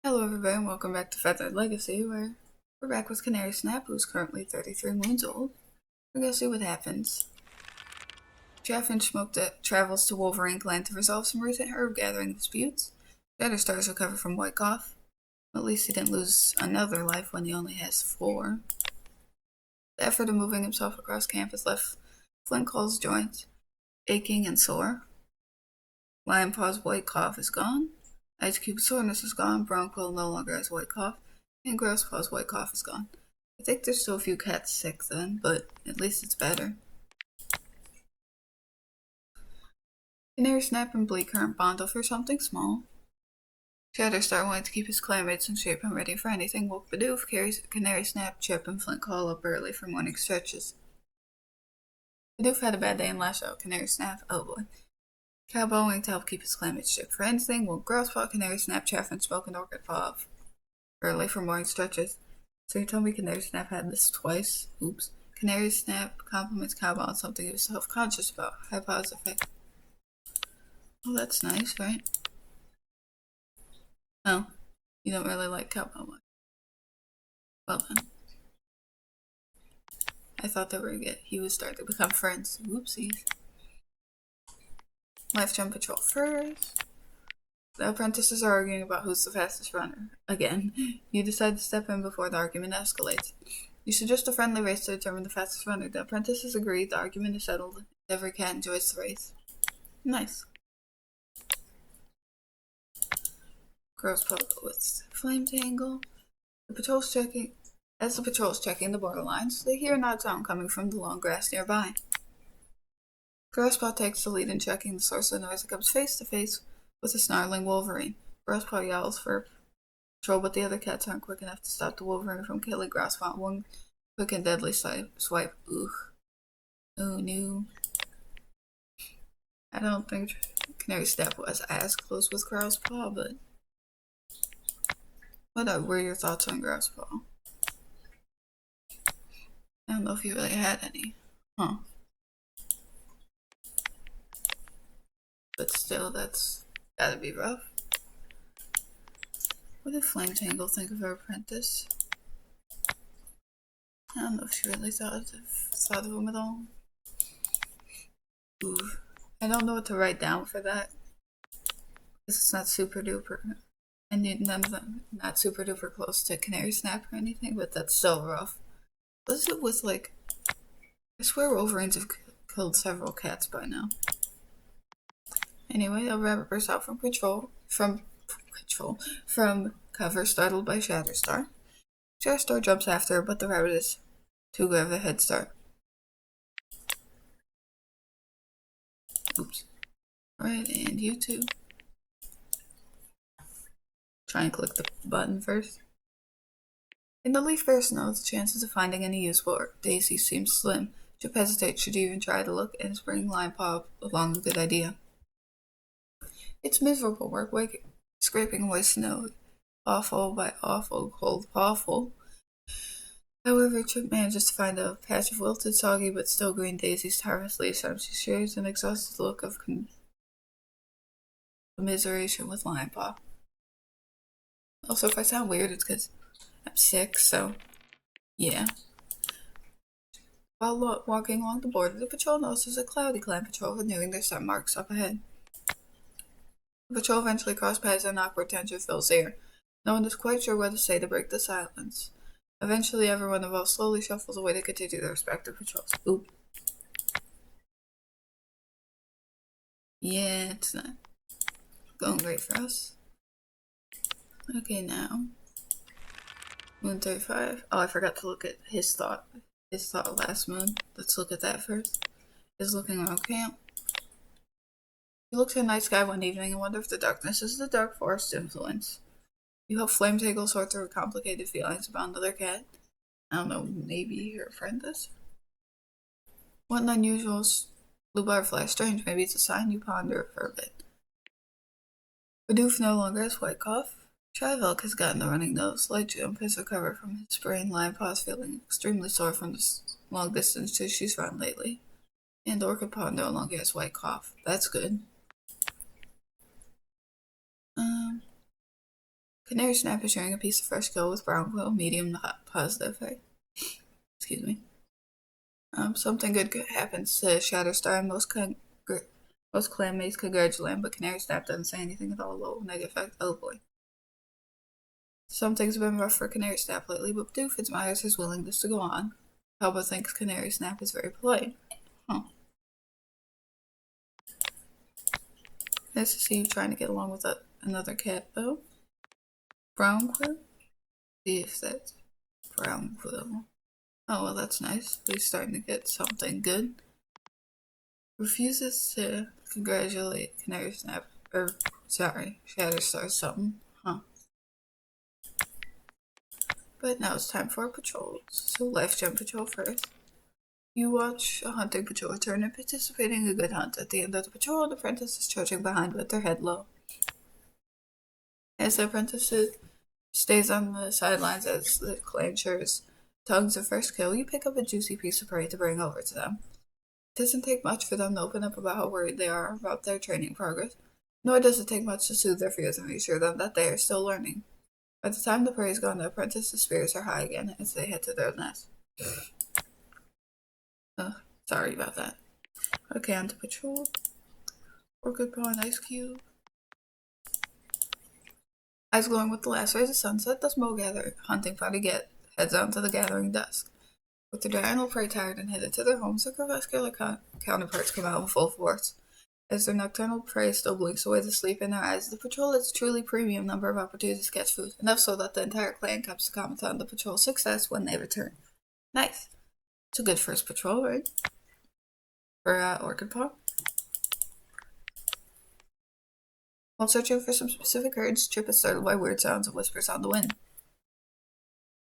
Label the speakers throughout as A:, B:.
A: Hello everybody and welcome back to Feathered Legacy, where we're back with Canary Snap, who's currently 33 moons old. We're gonna see what happens. Chaffinch Smoke travels to Wolverine Clan to resolve some recent herb gathering disputes. Shatterstar's recovered from White Cough. At least he didn't lose another life when he only has 4. The effort of moving himself across campus left Flint Call's joints aching and sore. Lion Paw's White Cough is gone. Ice Cube's soreness is gone, Brown Quill no longer has White Cough, and Grouse Paw's White Cough is gone. I think there's still a few cats sick then, but at least it's better. Canary Snap and Bleakheart bond over something small. Shatterstar wanted to keep his clanmates in shape and ready for anything. Woke Bidoof carries Canary Snap, Chip, and Flint Call up early for morning stretches. Bidoof had a bad day and lashed out Canary Snap. Oh boy. Cowbellowing to help keep his clanmates shape for anything. Woke Grousepaw, Canary Snap, Chaffinch Smoke, and Orchid Paw up early for morning stretches. So you told me Canary Snap had this twice. Oops. Canary Snap compliments Cowbell on something he was self-conscious about. High positive effect. Oh, that's nice, right? Oh, you don't really like Cowbell much. Well then. I thought he would start to become friends. Whoopsies. Life Jump Patrol first. The apprentices are arguing about who's the fastest runner. Again, you decide to step in before the argument escalates. You suggest a friendly race to determine the fastest runner. The apprentices agree, the argument is settled. Every cat enjoys the race. Nice. Girls pop with Flame Tangle. As the patrol's checking the borderlines, they hear an odd sound coming from the long grass nearby. Grousepaw takes the lead in checking the source of the noise and comes face to face with a snarling Wolverine. Grousepaw yells for patrol, but the other cats aren't quick enough to stop the Wolverine from killing Grousepaw. One quick and deadly swipe. Ugh. Oh no. I don't think Canary Snap was as close with Grousepaw, but what were your thoughts on Grousepaw? I don't know if you really had any. Huh. But still, that's gotta be rough. What did Flame Tangle think of her apprentice? I don't know if she really thought of him at all. Ooh. I don't know what to write down for that. Because it's not super duper. And none of them not super duper close to Canary Snap or anything, but that's still rough. What is it with, like, I swear Wolverines have killed several cats by now. Anyway, a rabbit bursts out from cover, startled by Shatterstar. Shatterstar jumps after her, but the rabbit is too good of a head start. Oops. Alright, and you too. Try and click the button first. In the leaf bare snow, the chances of finding any useful daisies seem slim. Chip hesitates should you even try to look, and his bringing Lion Paw along a good idea. It's miserable work, scraping away snow. Awful by awful, cold, awful. However, Chip manages to find a patch of wilted, soggy, but still green daisies to harvest leaves from. She shares an exhausted look of commiseration with Lion Paw. Also, if I sound weird, it's because I'm sick, so yeah. While walking along the border, the patrol notices a Cloudy Clan patrol renewing their sun marks up ahead. The patrol eventually cross paths and awkward tension fills the air. No one is quite sure what to say to break the silence. Eventually, everyone involved slowly shuffles away to continue their respective patrols. Oop. Yeah, it's not going great for us. Okay, now. Moon 35. Oh, I forgot to look at his thought. His thought last moon. Let's look at that first. Is looking around camp. He looks at the night sky one evening and wonders if the darkness is the dark forest influence. You help Flame Tangle sort through complicated feelings about another cat. I don't know, maybe her friend is? What an unusual blue butterfly. Strange, maybe it's a sign you ponder for a bit. Bidoof no longer has White Cough. Trivelk has gotten a running nose. Light Jump has recovered from his sprain. Lion Paw's feeling extremely sore from the long distance she's run lately. And Orchid Paw no longer has White Cough. That's good. Canary Snap is sharing a piece of fresh kill with brown quill, medium not positive effect. Excuse me. Something good happens to Shatterstar and most clanmates congratulate him, but Canary Snap doesn't say anything at all. Low negative effect. Oh boy. Something's been rough for Canary Snap lately, but Doof admires his willingness to go on. Helba thinks Canary Snap is very polite. Huh. Nice to see you trying to get along with another cat, though. Brown quill? See if that's brown quill. Oh, well, that's nice. We're starting to get something good. Refuses to congratulate Canary Snap. Shatterstar something. Huh. But now it's time for our patrols. So, Lifegen patrol first. You watch a hunting patrol return and participating in a good hunt. At the end of the patrol, an apprentice is trudging behind with their head low. As the apprentice stays on the sidelines as the clan shares tongues of first kill, you pick up a juicy piece of prey to bring over to them. It doesn't take much for them to open up about how worried they are about their training progress, nor does it take much to soothe their fears and reassure them that they are still learning. By the time the prey is gone, the apprentice's spirits are high again as they head to their nest. Sorry about that. Okay, on to patrol. Orchid Paw and Ice Cube. Eyes glowing with the last rays of sunset, the smoke hunting party heads on to the gathering dusk. With their diurnal prey tired and headed to their homes, their crepuscular counterparts come out in full force. As their nocturnal prey still blinks away the sleep in their eyes, the patrol has a truly premium number of opportunities to catch food, enough so that the entire clan comes to comment on the patrol's success when they return. Nice. It's a good first patrol, right? For Orchid Paw. While searching for some specific herds, Chip is startled by weird sounds and whispers on the wind.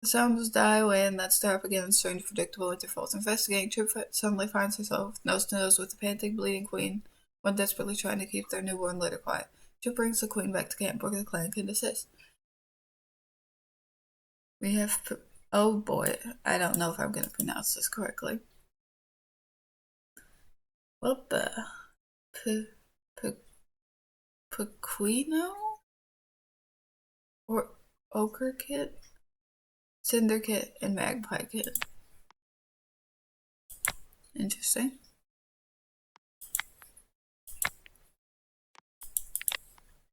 A: The sounds die away and then start up again in strange, predictable intervals. Investigating, Chip suddenly finds herself nose to nose with the panting, bleeding queen, one desperately trying to keep their newborn litter quiet. Chip brings the queen back to camp where the clan can assist. We have... oh boy, I don't know if I'm going to pronounce this correctly. What the... Pequeno? Or Ochre Kid? Cinder Kid and Magpie Kid. Interesting.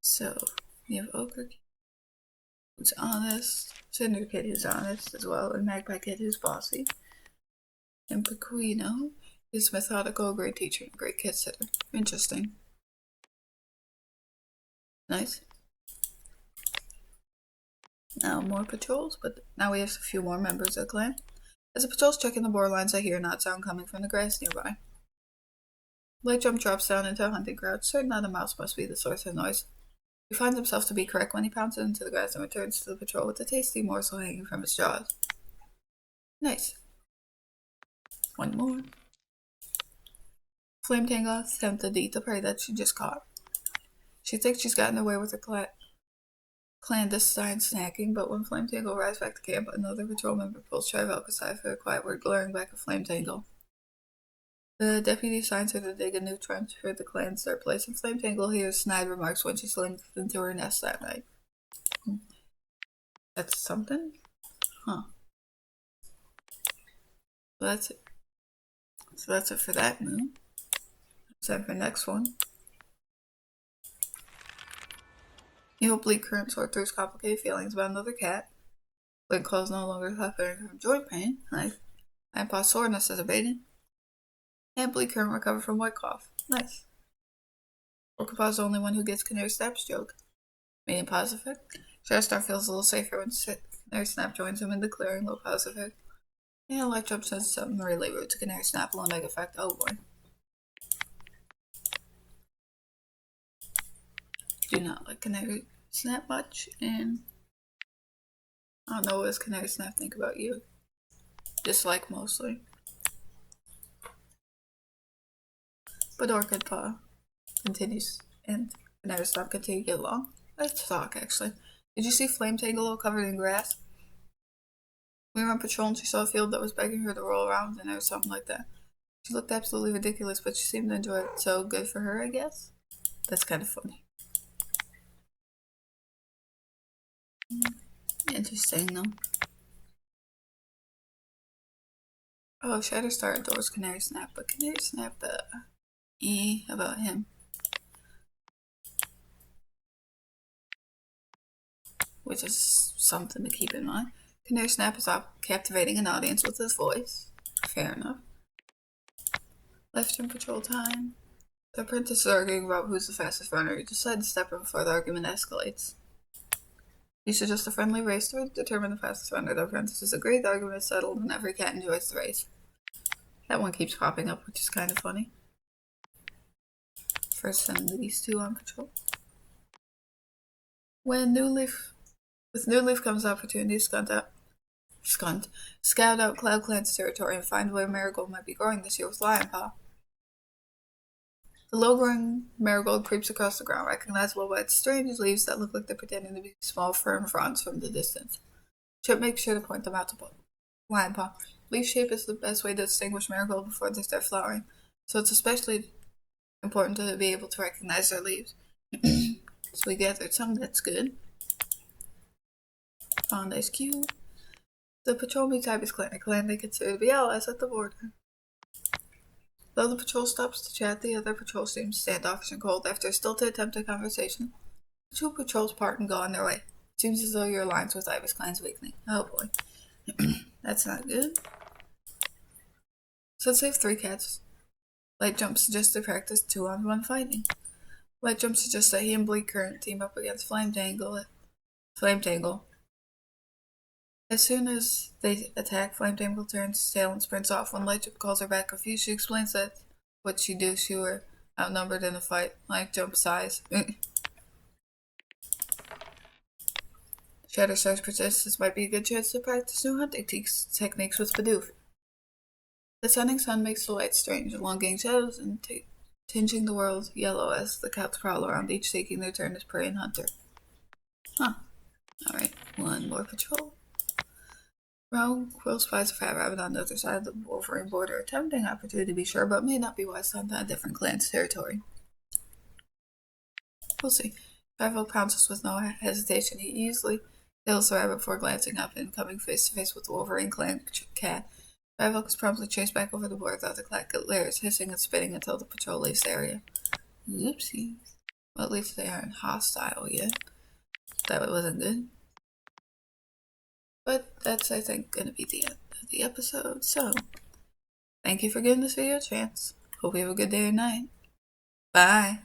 A: So, you have Ochre Kid, who's honest, Cinder Kid, who's honest as well, and Magpie Kid, who's bossy. And Pequeno is methodical, great teacher, and great kid sitter. Interesting. Nice. Now more patrols, but now we have a few more members of the clan. As the patrols check in the borderlines, I hear a knot sound coming from the grass nearby. Light Jump drops down into a hunting crouch, certain that a mouse must be the source of noise. He finds himself to be correct when he pounces into the grass and returns to the patrol with a tasty morsel hanging from his jaws. Nice. One more. Flame Tangle is tempted to eat the prey that she just caught. She thinks she's gotten away with her clandestine snacking, but when Flame Tangle arrives back to camp, another patrol member pulls Trivelk aside for a quiet word, glaring back at Flame Tangle. The deputy assigns her to dig a new trench for the clan's third place, and Flame Tangle hears snide remarks when she slipped into her nest that night. That's something? Huh. So that's it. So that's it for that moon. Time for the next one. You hope Bleak Current sort through his complicated feelings about another cat. Blink Claw's no longer suffering from joint pain. Nice. Grandpa's soreness is abated. And Bleak Current recovered from white cough. Nice. Orcapaw's the only one who gets Canary Snap's joke. Medium positive effect. Shatterstar feels a little safer when Canary Snap joins him in the clearing. Low positive effect. And Light Jump says something really rude to Canary Snap. Low negative effect. Oh boy. Do not like Canary Snap much, and I don't know what does Canary Snap think about you. Dislike mostly. But Orchid Paw continues, and Canary Snap continue to get along. Let's talk, actually. Did you see Flame Tangle all covered in grass? We were on patrol and she saw a field that was begging her to roll around in it or something like that. She looked absolutely ridiculous, but she seemed to enjoy it, so good for her, I guess. That's kind of funny. Interesting, though. Oh, Shatterstar adores Canary Snap, but Canary Snap, about him. Which is something to keep in mind. Canary Snap is captivating an audience with his voice. Fair enough. Lifegen patrol time. The apprentices are arguing about who's the fastest runner. You decide to step in before the argument escalates. You suggest a friendly race to determine the fastest runner. The apprentices agree, the argument is settled, and every cat enjoys the race. That one keeps popping up, which is kind of funny. First send these two on patrol. With New Leaf comes the opportunity to scout out Cloud Clan's territory and find where Marigold might be growing this year with Lion Paw. The low-growing marigold creeps across the ground, recognizable by its strange leaves that look like they're pretending to be small, firm fronds from the distance. Chip makes sure to point them out to Lion Paw. Leaf shape is the best way to distinguish marigold before they start flowering, so it's especially important to be able to recognize their leaves. So we gathered some, that's good. Found Ice Cube. The patrol meets Ivy's clan, a clan they consider to be allies at the border. Though the patrol stops to chat, the other patrol seems standoffish and cold. After a stilted attempt at conversation, the two patrols part and go on their way. It seems as though your alliance with Ivy's clan's weakening. Oh boy. That's not good. So let's save 3 cats. Light Jump suggests they practice 2-on-1 fighting. Light Jump suggests that he and Bleak Current team up against Flame Tangle. As soon as they attack, Flame Tangle turns his tail and sprints off. When Light Jump calls her back confused, she explains that what she do, she were outnumbered in a fight. Light Jump sighs. Shatterstar's persists. This might be a good chance to practice new hunting techniques with Bidoof. The setting sun makes the light strange, elongating shadows and tinging the world yellow as the cats prowl around, each taking their turn as prey and hunter. Huh. Alright, one more patrol. Rogue Quill spies a fat rabbit on the other side of the Wolverine border, a tempting opportunity to be sure, but may not be wise to hunt on a different clan's territory. We'll see. Five pounces with no hesitation. He easily kills the rabbit before glancing up and coming face to face with the Wolverine clan cat. Five is promptly chased back over the border without the cat glares, hissing and spitting until the patrol leaves the area. Oopsies. Well, at least they aren't hostile yet. That wasn't good. But that's, I think, going to be the end of the episode. So, thank you for giving this video a chance. Hope you have a good day or night. Bye.